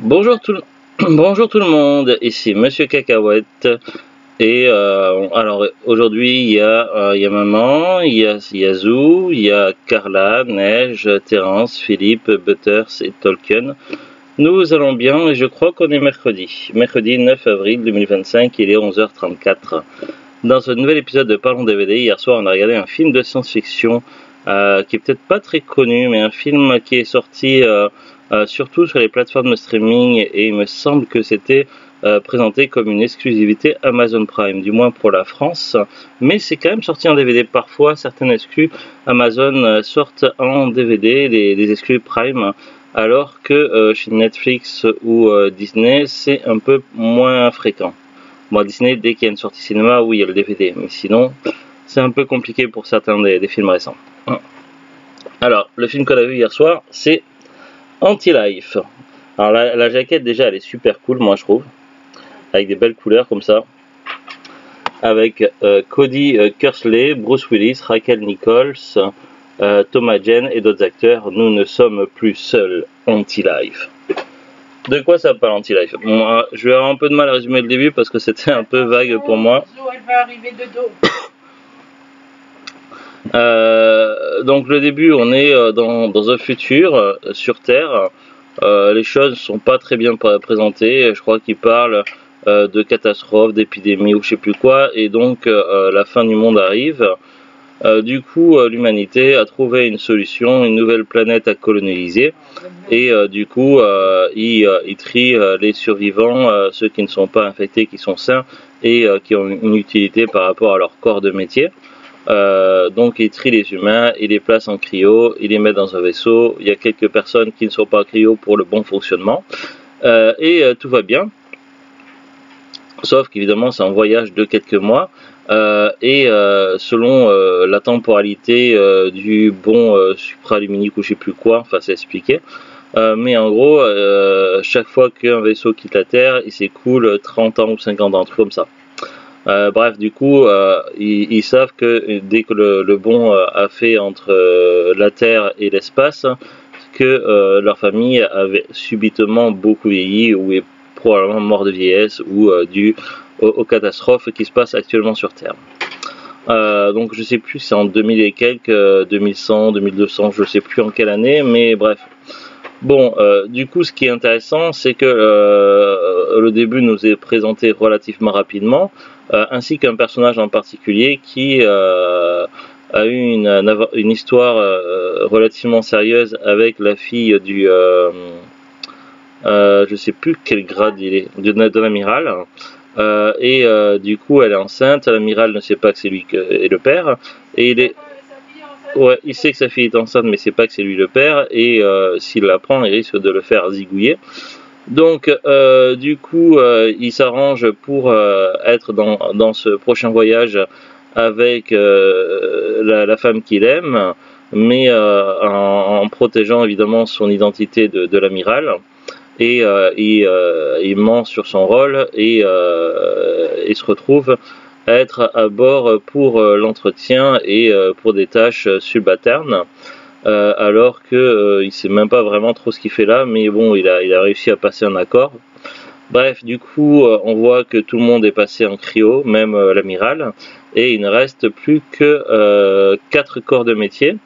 Bonjour tout le monde, ici Monsieur Cacahuète. Et alors aujourd'hui il y a maman, il y a Zou, il y a Carla, Neige, Terence, Philippe, Butters et Tolkien. Nous allons bien et je crois qu'on est mercredi 9 avril 2025, il est 11h34. Dans ce nouvel épisode de Parlons DVD, hier soir on a regardé un film de science-fiction qui est peut-être pas très connu, mais un film qui est sorti surtout sur les plateformes de streaming, et il me semble que c'était présenté comme une exclusivité Amazon Prime, du moins pour la France, mais c'est quand même sorti en DVD. Parfois certaines exclus Amazon sortent en DVD, des exclus Prime, alors que chez Netflix ou Disney c'est un peu moins fréquent. Bon, Disney, dès qu'il y a une sortie cinéma, oui, il y a le DVD, mais sinon c'est un peu compliqué pour certains des films récents. Alors, le film qu'on a vu hier soir, c'est Anti-Life. Alors la jaquette déjà elle est super cool, moi je trouve, avec des belles couleurs comme ça, avec Cody Kersley, Bruce Willis, Raquel Nichols, Thomas Jane et d'autres acteurs. Nous ne sommes plus seuls. Anti-Life. De quoi ça parle, Anti-Life? Bon, je vais avoir un peu de mal à résumer le début parce que c'était un peu vague pour moi. Elle va arriver de dos. Donc le début, on est dans un futur sur Terre. Les choses ne sont pas très bien présentées. Je crois qu'il parle de catastrophes, d'épidémies ou je sais plus quoi, et donc la fin du monde arrive. Du coup, l'humanité a trouvé une solution, une nouvelle planète à coloniser, et du coup, il trie les survivants, ceux qui ne sont pas infectés, qui sont sains et qui ont une utilité par rapport à leur corps de métier. Donc il trie les humains, il les place en cryo, il les met dans un vaisseau. Il y a quelques personnes qui ne sont pas en cryo pour le bon fonctionnement, et tout va bien, sauf qu'évidemment c'est un voyage de quelques mois, et selon la temporalité du bon supraluminique ou je sais plus quoi, enfin c'est expliqué, mais en gros chaque fois qu'un vaisseau quitte la Terre il s'écoule 30 ans ou 50 ans, un truc comme ça. Bref, du coup, ils savent que dès que le bon a fait entre la Terre et l'espace, que leur famille avait subitement beaucoup vieilli ou est probablement mort de vieillesse ou dû aux catastrophes qui se passent actuellement sur Terre. Donc je sais plus si c'est en 2000 et quelques, 2100, 2200, je sais plus en quelle année, mais bref. Bon, du coup, ce qui est intéressant, c'est que le début nous est présenté relativement rapidement, ainsi qu'un personnage en particulier qui a eu une histoire relativement sérieuse avec la fille du... je sais plus quel grade il est, de l'amiral. Et du coup, elle est enceinte, l'amiral ne sait pas que c'est lui qui est le père, et ouais, il sait que sa fille est enceinte, mais sait pas que c'est lui le père, et s'il l'apprend, il risque de le faire zigouiller. Donc, du coup, il s'arrange pour être dans ce prochain voyage avec la femme qu'il aime, mais en protégeant évidemment son identité de l'amiral. Et il ment sur son rôle, et il se retrouve à être à bord pour l'entretien et pour des tâches subalternes, alors que il sait même pas vraiment trop ce qu'il fait là, mais bon, il a réussi à passer un accord. Bref, du coup, on voit que tout le monde est passé en cryo, même l'amiral, et il ne reste plus que 4 corps de métier,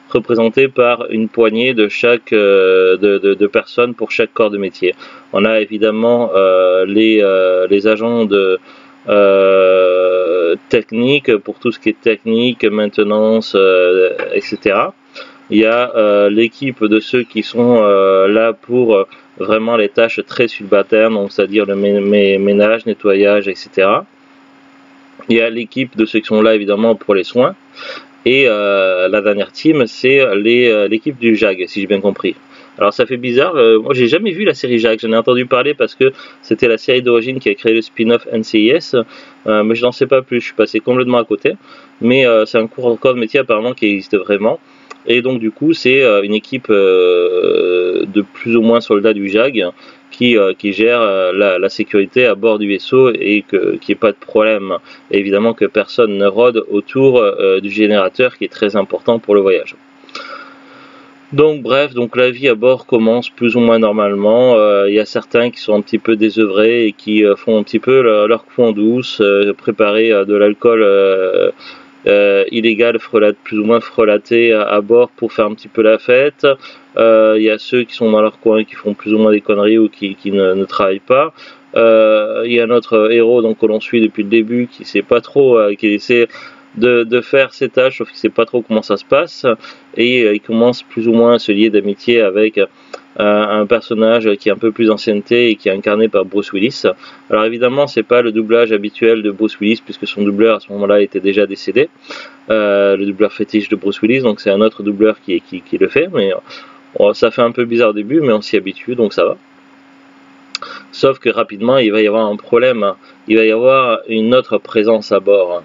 représentés par une poignée de chaque de personnes pour chaque corps de métier. On a évidemment les agents de technique pour tout ce qui est technique, maintenance, etc. Il y a l'équipe de ceux qui sont là pour vraiment les tâches très subalternes, donc c'est-à-dire le ménage, nettoyage, etc. Il y a l'équipe de ceux qui sont là évidemment pour les soins. Et la dernière team, c'est l'équipe du JAG, si j'ai bien compris. Alors ça fait bizarre, moi j'ai jamais vu la série JAG, j'en ai entendu parler parce que c'était la série d'origine qui a créé le spin-off NCIS, mais je n'en sais pas plus, je suis passé complètement à côté. Mais c'est un corps de métier apparemment qui existe vraiment. Et donc du coup c'est une équipe de plus ou moins soldats du JAG qui gère la sécurité à bord du vaisseau, et qu'il n'y ait pas de problème. Et évidemment que personne ne rôde autour du générateur qui est très important pour le voyage. Donc bref, donc la vie à bord commence plus ou moins normalement. Il y a certains qui sont un petit peu désœuvrés et qui font un petit peu leur coup en douce, préparer de l'alcool illégal, plus ou moins frelaté à bord pour faire un petit peu la fête. Il y a ceux qui sont dans leur coin qui font plus ou moins des conneries ou qui ne travaillent pas. Il y a notre héros donc que l'on suit depuis le début qui sait pas trop, qui essaie de faire ses tâches, sauf qu'il sait pas trop comment ça se passe, et il commence plus ou moins à se lier d'amitié avec un personnage qui est un peu plus ancienneté et qui est incarné par Bruce Willis. Alors évidemment, c'est pas le doublage habituel de Bruce Willis puisque son doubleur à ce moment-là était déjà décédé, le doubleur fétiche de Bruce Willis, donc c'est un autre doubleur qui le fait, mais ça fait un peu bizarre au début, mais on s'y habitue, donc ça va. Sauf que rapidement, il va y avoir un problème, il va y avoir une autre présence à bord.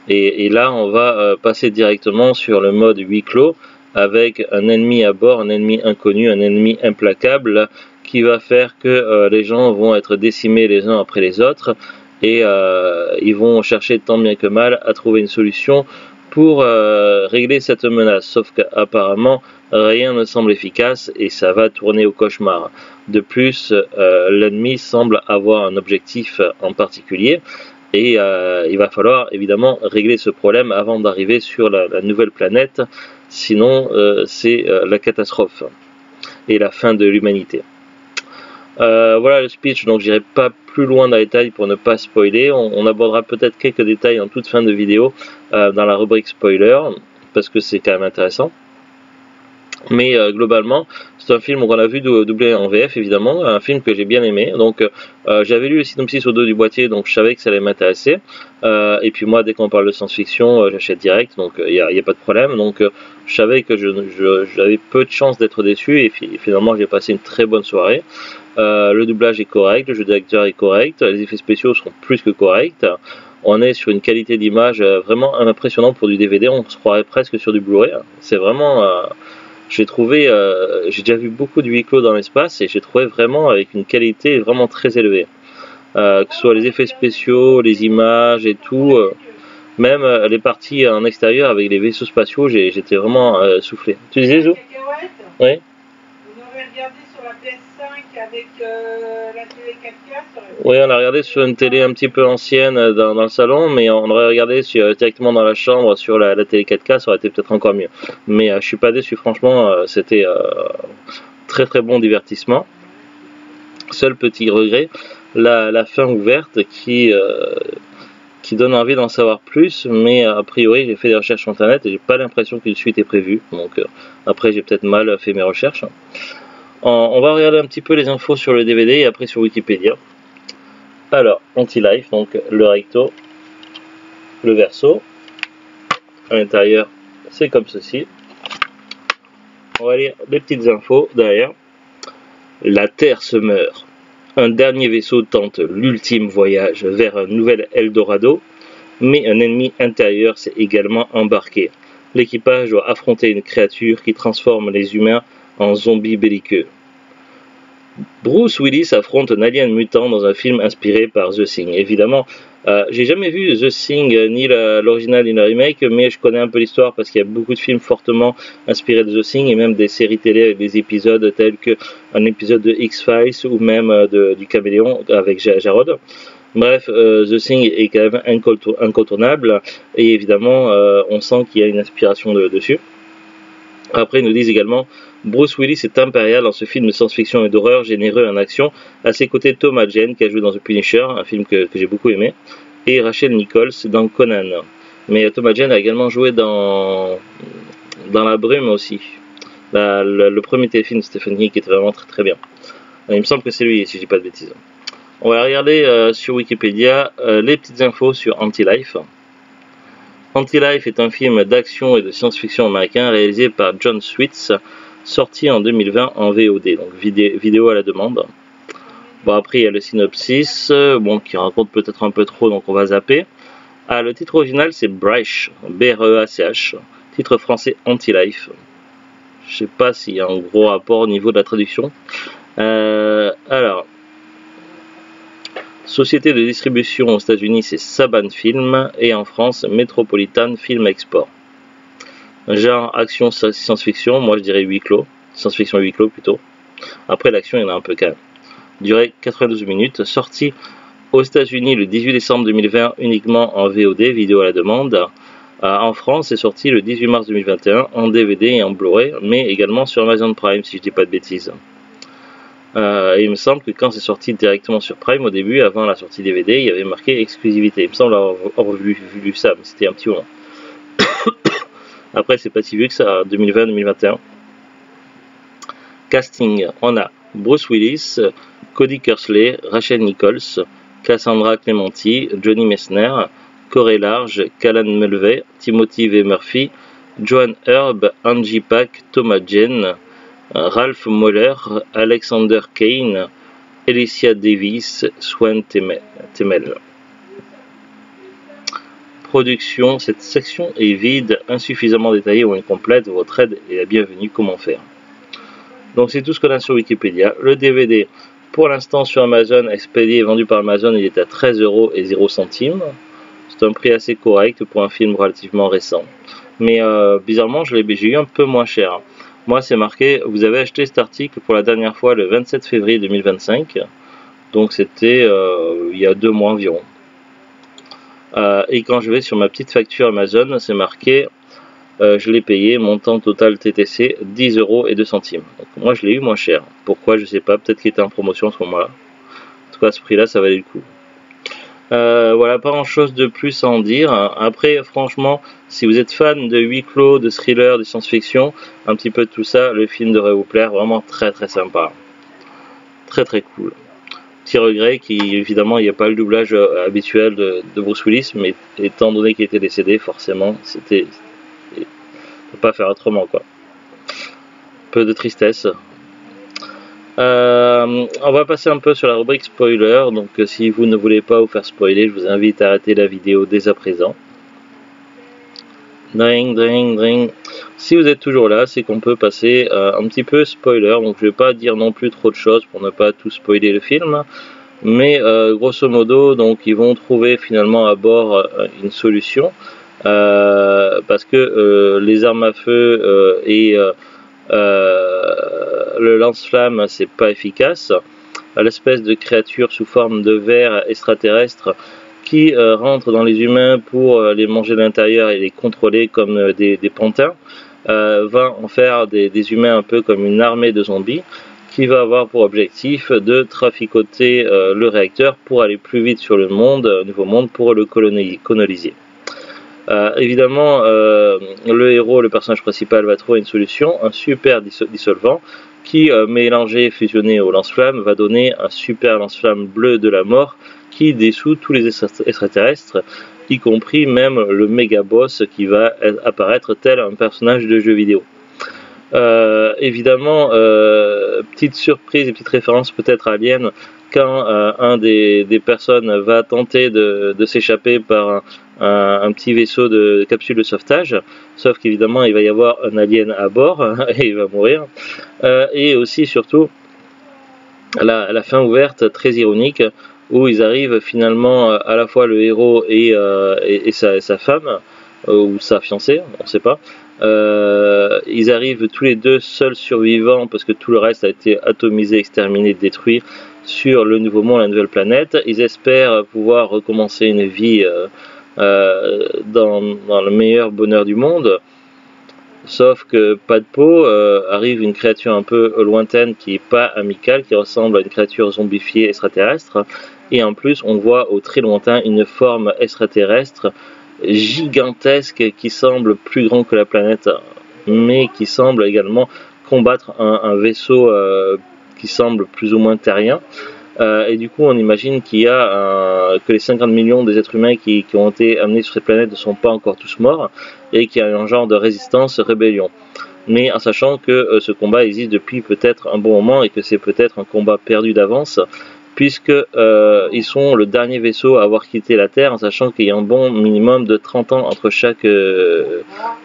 Et là, on va passer directement sur le mode huis clos, avec un ennemi à bord, un ennemi inconnu, un ennemi implacable, qui va faire que les gens vont être décimés les uns après les autres, et ils vont chercher tant bien que mal à trouver une solution pour régler cette menace. Sauf qu'apparemment, rien ne semble efficace, et ça va tourner au cauchemar. De plus, l'ennemi semble avoir un objectif en particulier, et il va falloir évidemment régler ce problème avant d'arriver sur la nouvelle planète, sinon c'est la catastrophe et la fin de l'humanité. Voilà le speech, donc j'irai pas plus loin dans les détails pour ne pas spoiler. On abordera peut-être quelques détails en toute fin de vidéo dans la rubrique spoiler, parce que c'est quand même intéressant. Mais globalement, c'est un film qu'on a vu doublé en VF évidemment, un film que j'ai bien aimé. Donc j'avais lu le synopsis au dos du boîtier, donc je savais que ça allait m'intéresser. Et puis moi, dès qu'on parle de science-fiction, j'achète direct, donc il n'y a pas de problème. Donc je savais que j'avais peu de chances d'être déçu, et finalement j'ai passé une très bonne soirée. Le doublage est correct, le jeu d'acteur est correct, les effets spéciaux sont plus que corrects. On est sur une qualité d'image vraiment impressionnante pour du DVD, on se croirait presque sur du Blu-ray. C'est vraiment... j'ai trouvé, j'ai déjà vu beaucoup de huis clos dans l'espace et j'ai trouvé vraiment avec une qualité vraiment très élevée. Que ce soit les effets spéciaux, les images et tout, même les parties en extérieur avec les vaisseaux spatiaux, j'étais vraiment soufflé. Tu disais, Zo? Oui. Vous aurez regardé sur la PS5 avec la télé 4K. Oui, on a regardé sur une télé un petit peu ancienne dans le salon, mais on aurait regardé directement dans la chambre sur la télé 4K, ça aurait été peut-être encore mieux. Mais je suis pas déçu, franchement, c'était très très bon divertissement. Seul petit regret, la fin ouverte qui donne envie d'en savoir plus, mais a priori j'ai fait des recherches sur internet et j'ai pas l'impression qu'une suite est prévue, donc après j'ai peut-être mal fait mes recherches. On va regarder un petit peu les infos sur le DVD et après sur Wikipédia. Alors, Anti-Life, donc le recto, le verso, à l'intérieur c'est comme ceci. On va lire les petites infos derrière. La Terre se meurt. Un dernier vaisseau tente l'ultime voyage vers un nouvel Eldorado, mais un ennemi intérieur s'est également embarqué. L'équipage doit affronter une créature qui transforme les humains en zombies belliqueux. Bruce Willis affronte un alien mutant dans un film inspiré par The Thing. Évidemment, j'ai jamais vu The Thing, ni l'original ni le remake, mais je connais un peu l'histoire parce qu'il y a beaucoup de films fortement inspirés de The Thing et même des séries télé avec des épisodes tels qu'un épisode de X-Files ou même du Caméléon avec Jarod. Bref, The Thing est quand même incontournable et évidemment, on sent qu'il y a une inspiration dessus. Après, ils nous disent également Bruce Willis est impérial dans ce film de science-fiction et d'horreur généreux en action. À ses côtés, Thomas Jane qui a joué dans The Punisher, un film que j'ai beaucoup aimé, et Rachel Nichols dans Conan. Mais Thomas Jane a également joué dans La Brume aussi. Le premier téléfilm de Stephen King qui était vraiment très très bien. Il me semble que c'est lui, si je dis pas de bêtises. On va regarder sur Wikipédia les petites infos sur Anti-Life. Anti-Life est un film d'action et de science-fiction américain réalisé par John Sweets, sorti en 2020 en VOD, donc vidéo à la demande. Bon, après il y a le synopsis, qui raconte peut-être un peu trop, donc on va zapper. Le titre original c'est Breach, B-R-E-A-C-H, titre français Anti-Life. Je sais pas s'il y a un gros rapport au niveau de la traduction. Alors, société de distribution aux États-Unis c'est Saban Film et en France Metropolitan Film Export. Genre action science-fiction, moi je dirais huis clos, science-fiction huis clos plutôt. Après l'action il y en a un peu quand même. Durée 92 minutes, sortie aux États-Unis le 18 décembre 2020 uniquement en VOD, vidéo à la demande. En France, c'est sorti le 18 mars 2021 en DVD et en Blu-ray, mais également sur Amazon Prime si je dis pas de bêtises. Il me semble que quand c'est sorti directement sur Prime au début, avant la sortie DVD, il y avait marqué exclusivité. Il me semble avoir vu ça, mais c'était un petit moment. Après, c'est pas si vieux que ça, 2020-2021. Casting, on a Bruce Willis, Cody Kersley, Rachel Nichols, Cassandra Clementi, Johnny Messner, Corey Large, Callan Mulvey, Timothy V. Murphy, Joan Herb, Angie Pack, Thomas Jane, Ralph Moller, Alexander Kane, Alicia Davis, Swan Temel. Production, cette section est vide, insuffisamment détaillée ou incomplète, votre aide est la bienvenue, comment faire? Donc c'est tout ce qu'on a sur Wikipédia. Le DVD, pour l'instant sur Amazon, expédié et vendu par Amazon, il est à 13,00 €. C'est un prix assez correct pour un film relativement récent. Mais bizarrement, j'ai eu un peu moins cher. Moi, c'est marqué, vous avez acheté cet article pour la dernière fois le 27 février 2025. Donc c'était il y a 2 mois environ. Et quand je vais sur ma petite facture Amazon, c'est marqué, je l'ai payé, montant total TTC, 10,02 €. Donc moi, je l'ai eu moins cher. Pourquoi, je sais pas, peut-être qu'il était en promotion à ce moment-là. En tout cas, à ce prix-là, ça valait le coup. Voilà, pas grand chose de plus à en dire. Après, franchement, si vous êtes fan de huis clos, de thriller, de science-fiction, un petit peu de tout ça, le film devrait vous plaire. Vraiment très très sympa. Très très cool. Petit regret qu'évidemment il n'y a pas le doublage habituel de Bruce Willis, mais étant donné qu'il était décédé, forcément, c'était. On peut pas faire autrement, quoi. Peu de tristesse. On va passer un peu sur la rubrique spoiler, donc si vous ne voulez pas vous faire spoiler, je vous invite à arrêter la vidéo dès à présent. Dring, dring, dring. Si vous êtes toujours là, c'est qu'on peut passer un petit peu spoiler, donc je vais pas dire non plus trop de choses pour ne pas tout spoiler le film, mais grosso modo, donc ils vont trouver finalement à bord une solution, parce que les armes à feu et le lance-flamme c'est pas efficace. L'espèce de créature sous forme de ver extraterrestre qui rentre dans les humains pour les manger de l'intérieur et les contrôler comme des pantins, va en faire des humains un peu comme une armée de zombies qui va avoir pour objectif de traficoter le réacteur pour aller plus vite sur le nouveau monde pour le coloniser. Évidemment, le héros, le personnage principal, va trouver une solution, un super dissolvant qui, mélangé, fusionné au lance-flamme, va donner un super lance-flamme bleu de la mort qui dissout tous les extraterrestres, y compris même le méga boss qui va apparaître tel un personnage de jeu vidéo. Évidemment, petite surprise et petite référence peut-être à Alien, quand un des personnes va tenter de s'échapper par un petit vaisseau de capsule de sauvetage, sauf qu'évidemment il va y avoir un alien à bord et il va mourir. Et aussi surtout la fin ouverte très ironique où ils arrivent finalement à la fois le héros et sa femme ou sa fiancée, on ne sait pas. Ils arrivent tous les deux seuls survivants parce que tout le reste a été atomisé, exterminé, détruit sur le nouveau monde, la nouvelle planète. Ils espèrent pouvoir recommencer une vie dans le meilleur bonheur du monde, sauf que pas de peau, arrive une créature un peu lointaine qui n'est pas amicale, qui ressemble à une créature zombifiée extraterrestre, et en plus on voit au très lointain une forme extraterrestre gigantesque qui semble plus grand que la planète, mais qui semble également combattre un vaisseau qui semble plus ou moins terrien. Et du coup on imagine qu'il y a que les 50 millions des êtres humains qui ont été amenés sur cette planète ne sont pas encore tous morts et qu'il y a un genre de résistance, rébellion, mais en sachant que ce combat existe depuis peut-être un bon moment et que c'est peut-être un combat perdu d'avance puisque ils sont le dernier vaisseau à avoir quitté la Terre, en sachant qu'il y a un bon minimum de 30 ans entre chaque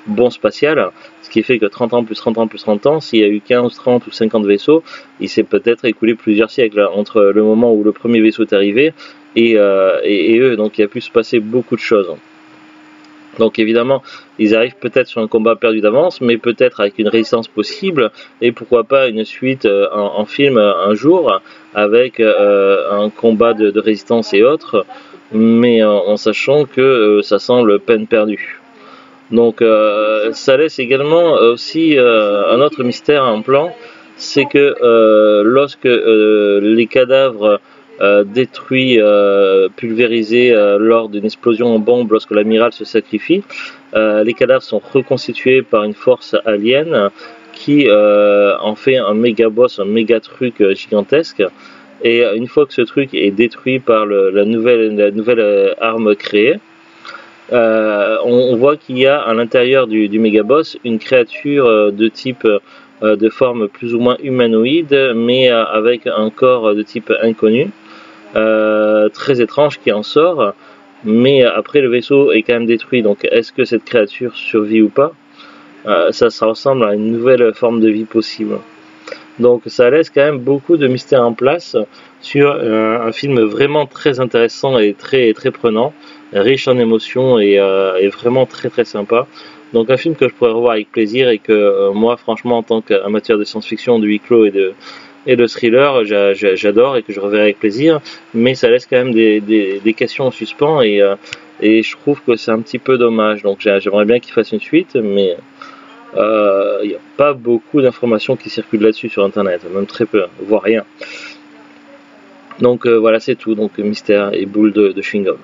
bond spatial, ce qui fait que 30 ans plus 30 ans plus 30 ans, s'il y a eu 15, 30 ou 50 vaisseaux, il s'est peut-être écoulé plusieurs siècles entre le moment où le premier vaisseau est arrivé et eux, donc il a pu se passer beaucoup de choses. Donc évidemment, ils arrivent peut-être sur un combat perdu d'avance, mais peut-être avec une résistance possible, et pourquoi pas une suite en film un jour, avec un combat de résistance et autres, mais en sachant que ça semble peine perdue. Donc ça laisse également aussi un autre mystère en plan, c'est que lorsque les cadavres détruits, pulvérisés lors d'une explosion en bombe lorsque l'amiral se sacrifie, les cadavres sont reconstitués par une force alien qui en fait un méga boss, un méga truc gigantesque. Et une fois que ce truc est détruit par la nouvelle arme créée, on voit qu'il y a à l'intérieur du méga-boss une créature de type de forme plus ou moins humanoïde, mais avec un corps de type inconnu, très étrange qui en sort, mais après le vaisseau est quand même détruit, donc est-ce que cette créature survit ou pas? Ça ressemble à une nouvelle forme de vie possible. Donc ça laisse quand même beaucoup de mystères en place sur un film vraiment très intéressant et très prenant, riche en émotions et vraiment très sympa. Donc un film que je pourrais revoir avec plaisir et que moi franchement en tant qu'amateur de science-fiction, de huis clos et de thriller, j'adore et que je reverrai avec plaisir, mais ça laisse quand même des questions en suspens et je trouve que c'est un petit peu dommage. Donc j'aimerais bien qu'il fasse une suite, mais il n'y a pas beaucoup d'informations qui circulent là-dessus sur internet, même très peu, voire rien. Donc voilà, c'est tout, donc mystère et boule de chewing-gum.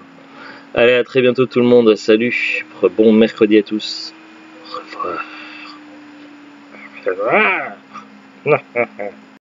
Allez, à très bientôt tout le monde, salut, bon mercredi à tous, au revoir. Au revoir.